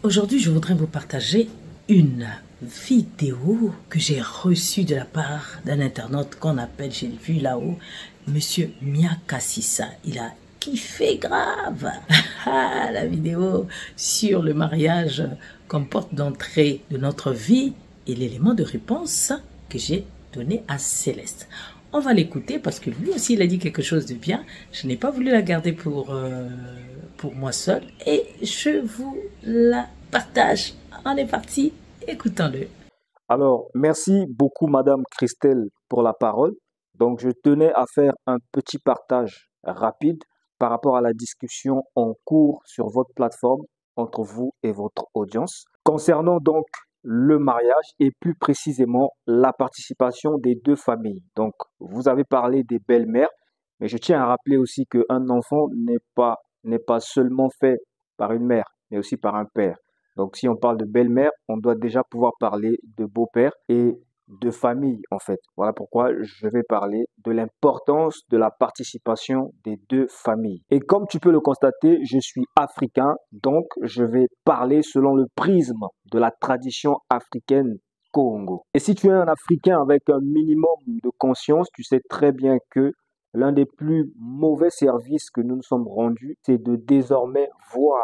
Aujourd'hui, je voudrais vous partager une vidéo que j'ai reçue de la part d'un internaute qu'on appelle, j'ai vu là-haut, Monsieur Miakassissa. Il a kiffé grave. La vidéo sur le mariage comme porte d'entrée de notre vie et l'élément de réponse que j'ai donné à Céleste. On va l'écouter parce que lui aussi il a dit quelque chose de bien. Je n'ai pas voulu la garder pour moi seule et je vous la partage. On est parti, écoutons-le. Alors, merci beaucoup, Madame Christelle, pour la parole. Donc, je tenais à faire un petit partage rapide par rapport à la discussion en cours sur votre plateforme entre vous et votre audience. Concernant donc le mariage et plus précisément la participation des deux familles. Donc, vous avez parlé des belles-mères, mais je tiens à rappeler aussi qu'un enfant n'est pas seulement fait par une mère, mais aussi par un père. Donc, si on parle de belle-mère, on doit déjà pouvoir parler de beau-père et de famille, en fait. Voilà pourquoi je vais parler de l'importance de la participation des deux familles. Et comme tu peux le constater, je suis africain, donc je vais parler selon le prisme de la tradition africaine Congo. Et si tu es un Africain avec un minimum de conscience, tu sais très bien que l'un des plus mauvais services que nous nous sommes rendus, c'est de désormais voir,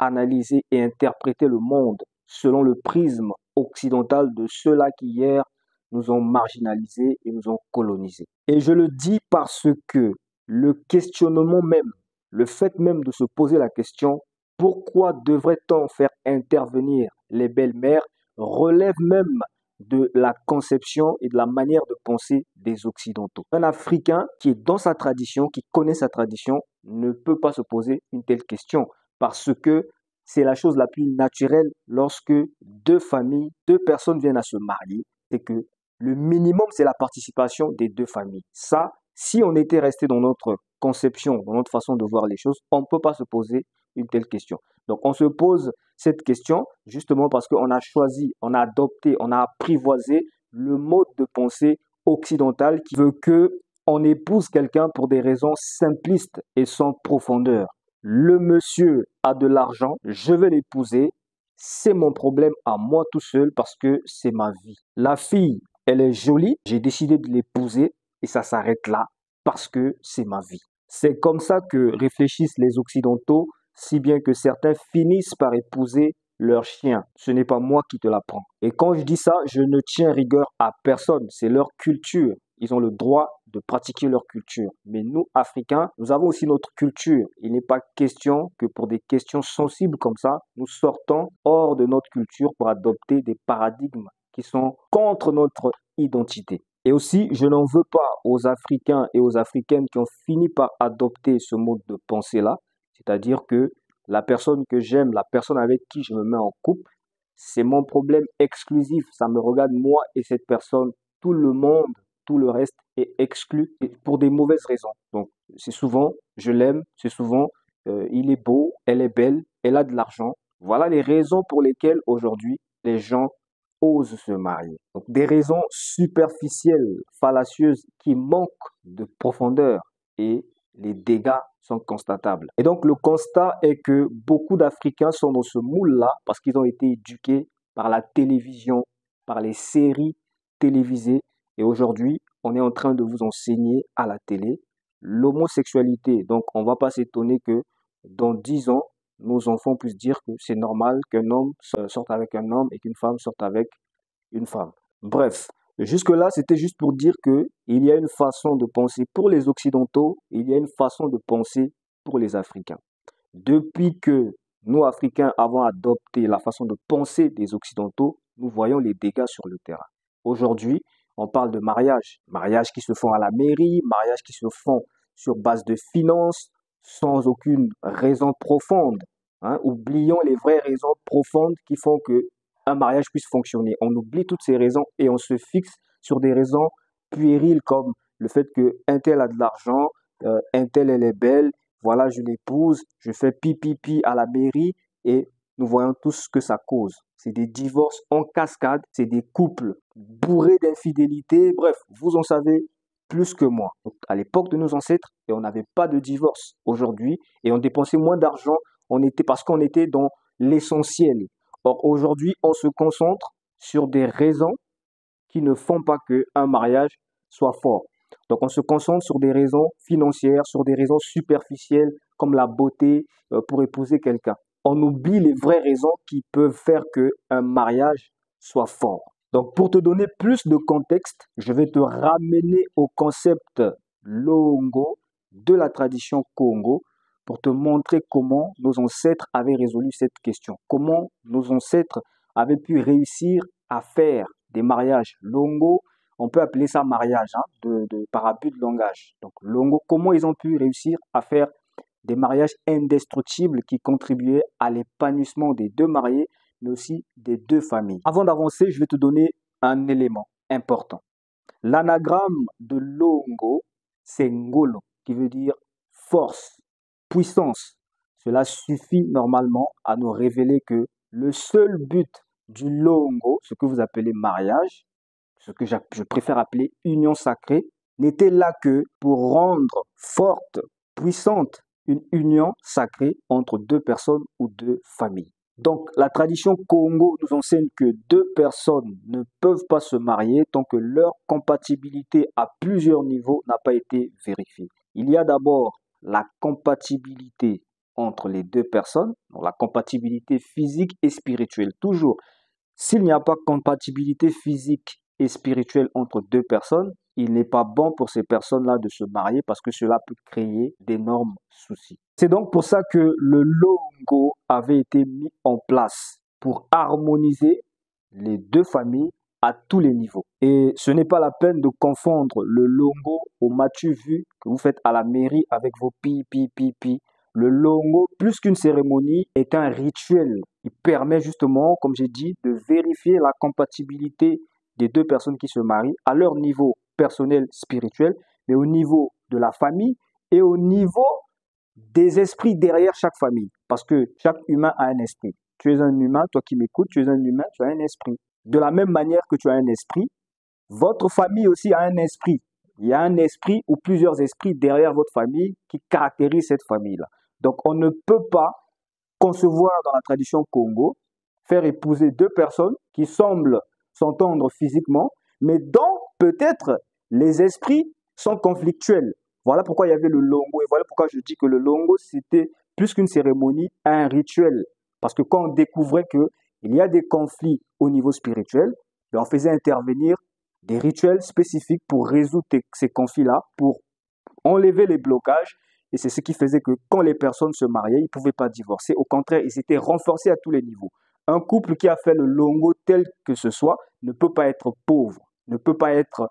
analyser et interpréter le monde selon le prisme occidental de ceux-là qui hier nous ont marginalisés et nous ont colonisés. Et je le dis parce que le questionnement même, le fait même de se poser la question, pourquoi devrait-on faire intervenir les belles-mères, relève même de la conception et de la manière de penser des Occidentaux. Un Africain qui est dans sa tradition, qui connaît sa tradition, ne peut pas se poser une telle question parce que c'est la chose la plus naturelle lorsque deux familles, deux personnes viennent à se marier, c'est que le minimum, c'est la participation des deux familles. Ça, si on était resté dans notre conception, dans notre façon de voir les choses, on ne peut pas se poser une telle question. Donc, on se pose cette question justement parce qu'on a choisi, on a adopté, on a apprivoisé le mode de pensée occidental qui veut que on épouse quelqu'un pour des raisons simplistes et sans profondeur. Le monsieur a de l'argent, je vais l'épouser, c'est mon problème à moi tout seul parce que c'est ma vie. La fille, elle est jolie, j'ai décidé de l'épouser et ça s'arrête là parce que c'est ma vie. C'est comme ça que réfléchissent les Occidentaux, si bien que certains finissent par épouser leur chien. Ce n'est pas moi qui te l'apprends. Et quand je dis ça, je ne tiens rigueur à personne, c'est leur culture. Ils ont le droit de pratiquer leur culture. Mais nous, Africains, nous avons aussi notre culture. Il n'est pas question que pour des questions sensibles comme ça, nous sortons hors de notre culture pour adopter des paradigmes qui sont contre notre identité. Et aussi, je n'en veux pas aux Africains et aux Africaines qui ont fini par adopter ce mode de pensée-là, c'est-à-dire que la personne que j'aime, la personne avec qui je me mets en couple, c'est mon problème exclusif. Ça me regarde moi et cette personne. Tout le monde, tout le reste est exclu pour des mauvaises raisons. Donc, c'est souvent, je l'aime, c'est souvent, il est beau, elle est belle, elle a de l'argent. Voilà les raisons pour lesquelles aujourd'hui les gens osent se marier. Donc, des raisons superficielles, fallacieuses, qui manquent de profondeur et les dégâts sont constatables. Et donc, le constat est que beaucoup d'Africains sont dans ce moule-là parce qu'ils ont été éduqués par la télévision, par les séries télévisées. Et aujourd'hui, on est en train de vous enseigner à la télé l'homosexualité. Donc, on ne va pas s'étonner que dans 10 ans, nos enfants puissent dire que c'est normal qu'un homme sorte avec un homme et qu'une femme sorte avec une femme. Bref, jusque-là, c'était juste pour dire que il y a une façon de penser pour les Occidentaux, il y a une façon de penser pour les Africains. Depuis que nous, Africains, avons adopté la façon de penser des Occidentaux, nous voyons les dégâts sur le terrain. Aujourd'hui, on parle de mariage. Mariages qui se font à la mairie, mariages qui se font sur base de finances, sans aucune raison profonde. Oublions les vraies raisons profondes qui font que un mariage puisse fonctionner. On oublie toutes ces raisons et on se fixe sur des raisons puériles comme le fait que un tel a de l'argent, un tel elle est belle, voilà je l'épouse, je fais pipi à la mairie et nous voyons tous ce que ça cause. C'est des divorces en cascade, c'est des couples bourrés d'infidélité, bref, vous en savez plus que moi. Donc, à l'époque de nos ancêtres, et on n'avait pas de divorce aujourd'hui et on dépensait moins d'argent, parce qu'on était dans l'essentiel. Or, aujourd'hui, on se concentre sur des raisons qui ne font pas qu'un mariage soit fort. Donc, on se concentre sur des raisons financières, sur des raisons superficielles comme la beauté pour épouser quelqu'un. On oublie les vraies raisons qui peuvent faire qu'un mariage soit fort. Donc, pour te donner plus de contexte, je vais te ramener au concept Loongo de la tradition Congo pour te montrer comment nos ancêtres avaient résolu cette question. Comment nos ancêtres avaient pu réussir à faire des mariages Longo. On peut appeler ça mariage par abus de langage. Donc, Longo, comment ils ont pu réussir à faire des mariages indestructibles qui contribuaient à l'épanouissement des deux mariés, mais aussi des deux familles. Avant d'avancer, je vais te donner un élément important. L'anagramme de Longo, c'est Ngolo, qui veut dire force, puissance. Cela suffit normalement à nous révéler que le seul but du Longo, ce que vous appelez mariage, ce que je préfère appeler union sacrée, n'était là que pour rendre forte, puissante, une union sacrée entre deux personnes ou deux familles. Donc, la tradition Congo nous enseigne que deux personnes ne peuvent pas se marier tant que leur compatibilité à plusieurs niveaux n'a pas été vérifiée. Il y a d'abord la compatibilité entre les deux personnes, donc la compatibilité physique et spirituelle. Toujours, s'il n'y a pas compatibilité physique et spirituelle entre deux personnes, il n'est pas bon pour ces personnes-là de se marier parce que cela peut créer d'énormes soucis. C'est donc pour ça que le Longo avait été mis en place pour harmoniser les deux familles à tous les niveaux. Et ce n'est pas la peine de confondre le Longo au matu vu que vous faites à la mairie avec vos pi. Le Longo, plus qu'une cérémonie, est un rituel. Il permet justement, comme j'ai dit, de vérifier la compatibilité des deux personnes qui se marient à leur niveau personnel, spirituel, mais au niveau de la famille et au niveau des esprits derrière chaque famille. Parce que chaque humain a un esprit. Tu es un humain, toi qui m'écoutes, tu es un humain, tu as un esprit. De la même manière que tu as un esprit, votre famille aussi a un esprit. Il y a un esprit ou plusieurs esprits derrière votre famille qui caractérisent cette famille-là. Donc, on ne peut pas concevoir dans la tradition Congo, faire épouser deux personnes qui semblent s'entendre physiquement, mais dont peut-être les esprits sont conflictuels. Voilà pourquoi il y avait le Longo et voilà pourquoi je dis que le Longo, c'était plus qu'une cérémonie, un rituel. Parce que quand on découvrait qu'il y a des conflits au niveau spirituel, on faisait intervenir des rituels spécifiques pour résoudre ces conflits-là, pour enlever les blocages. Et c'est ce qui faisait que quand les personnes se mariaient, ils ne pouvaient pas divorcer. Au contraire, ils étaient renforcés à tous les niveaux. Un couple qui a fait le Longo tel que ce soit ne peut pas être pauvre, ne peut pas être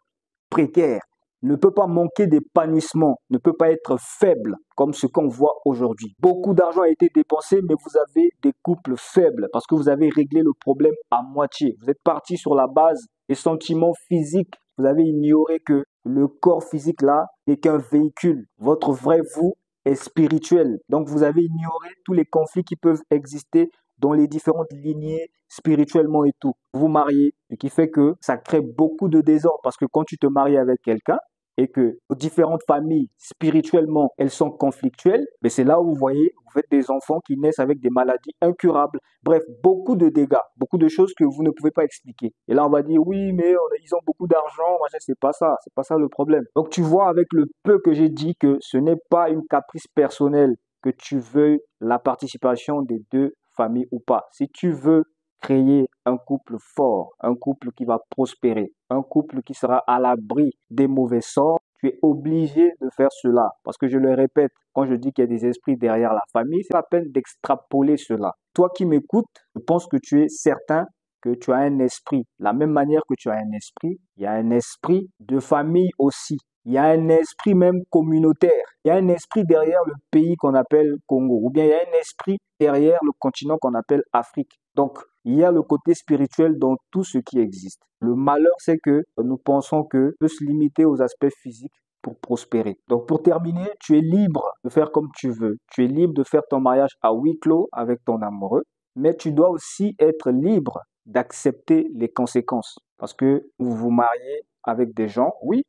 précaire, ne peut pas manquer d'épanouissement, ne peut pas être faible comme ce qu'on voit aujourd'hui. Beaucoup d'argent a été dépensé, mais vous avez des couples faibles parce que vous avez réglé le problème à moitié. Vous êtes parti sur la base des sentiments physiques. Vous avez ignoré que le corps physique là n'est qu'un véhicule. Votre vrai vous est spirituel. Donc vous avez ignoré tous les conflits qui peuvent exister dans les différentes lignées spirituellement et tout. Vous vous mariez, ce qui fait que ça crée beaucoup de désordre parce que quand tu te maries avec quelqu'un et que vos différentes familles spirituellement elles sont conflictuelles, mais c'est là où vous voyez, vous faites des enfants qui naissent avec des maladies incurables. Bref, beaucoup de dégâts, beaucoup de choses que vous ne pouvez pas expliquer. Et là on va dire oui, mais ils ont beaucoup d'argent, c'est pas ça le problème. Donc tu vois avec le peu que j'ai dit que ce n'est pas une caprice personnelle que tu veux la participation des deux famille ou pas. Si tu veux créer un couple fort, un couple qui va prospérer, un couple qui sera à l'abri des mauvais sorts, tu es obligé de faire cela. Parce que je le répète, quand je dis qu'il y a des esprits derrière la famille, c'est la peine d'extrapoler cela. Toi qui m'écoutes, je pense que tu es certain que tu as un esprit. De la même manière que tu as un esprit, il y a un esprit de famille aussi. Il y a un esprit même communautaire. Il y a un esprit derrière le pays qu'on appelle Congo. Ou bien il y a un esprit derrière le continent qu'on appelle Afrique. Donc, il y a le côté spirituel dans tout ce qui existe. Le malheur, c'est que nous pensons que peut se limiter aux aspects physiques pour prospérer. Donc, pour terminer, tu es libre de faire comme tu veux. Tu es libre de faire ton mariage à huis clos avec ton amoureux. Mais tu dois aussi être libre d'accepter les conséquences. Parce que vous vous mariez avec des gens, oui,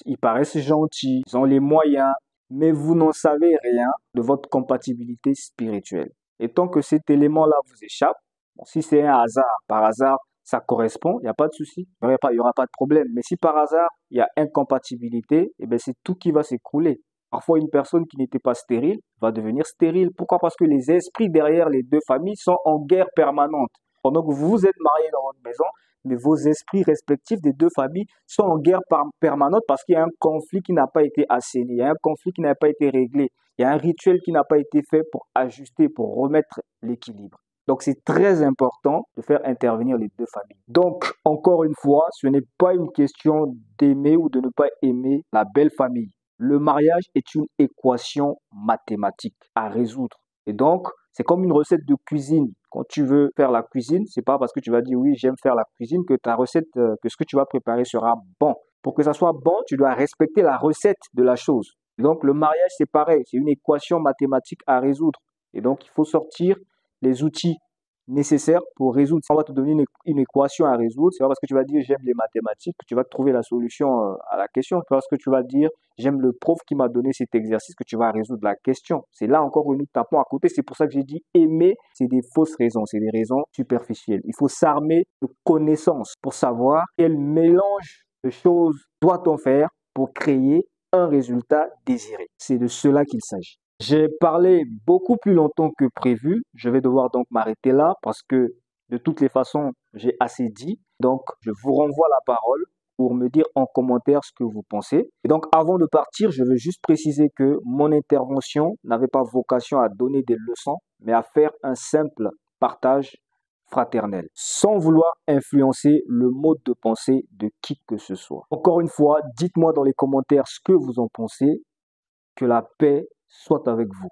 ils paraissent gentils, ils ont les moyens, mais vous n'en savez rien de votre compatibilité spirituelle. Et tant que cet élément-là vous échappe, Bon, si c'est un hasard, par hasard, ça correspond, il n'y a pas de souci, il y aura pas de problème. Mais si par hasard, il y a incompatibilité, eh bien, c'est tout qui va s'écrouler. Parfois, une personne qui n'était pas stérile va devenir stérile. Pourquoi? Parce que les esprits derrière les deux familles sont en guerre permanente. Pendant que vous êtes mariés dans votre maison, mais vos esprits respectifs des deux familles sont en guerre permanente parce qu'il y a un conflit qui n'a pas été assaini, il y a un conflit qui n'a pas été réglé, il y a un rituel qui n'a pas été fait pour ajuster, pour remettre l'équilibre. Donc, c'est très important de faire intervenir les deux familles. Donc, encore une fois, ce n'est pas une question d'aimer ou de ne pas aimer la belle famille. Le mariage est une équation mathématique à résoudre. Et donc, c'est comme une recette de cuisine. Quand tu veux faire la cuisine, c'est pas parce que tu vas dire oui, j'aime faire la cuisine que ta recette, que ce que tu vas préparer sera bon. Pour que ça soit bon, tu dois respecter la recette de la chose. Donc, le mariage, c'est pareil. C'est une équation mathématique à résoudre. Et donc, il faut sortir les outils nécessaires pour résoudre. On va te donner une équation à résoudre. C'est pas parce que tu vas dire j'aime les mathématiques que tu vas trouver la solution à la question. C'est pas parce que tu vas dire j'aime le prof qui m'a donné cet exercice que tu vas résoudre la question. C'est là encore où nous tapons à côté. C'est pour ça que j'ai dit aimer, c'est des fausses raisons, c'est des raisons superficielles. Il faut s'armer de connaissances pour savoir quel mélange de choses doit-on faire pour créer un résultat désiré. C'est de cela qu'il s'agit. J'ai parlé beaucoup plus longtemps que prévu. Je vais devoir donc m'arrêter là parce que de toutes les façons, j'ai assez dit. Donc, je vous renvoie la parole pour me dire en commentaire ce que vous pensez. Et donc, avant de partir, je veux juste préciser que mon intervention n'avait pas vocation à donner des leçons, mais à faire un simple partage fraternel, sans vouloir influencer le mode de pensée de qui que ce soit. Encore une fois, dites-moi dans les commentaires ce que vous en pensez. Que la paix soit avec vous.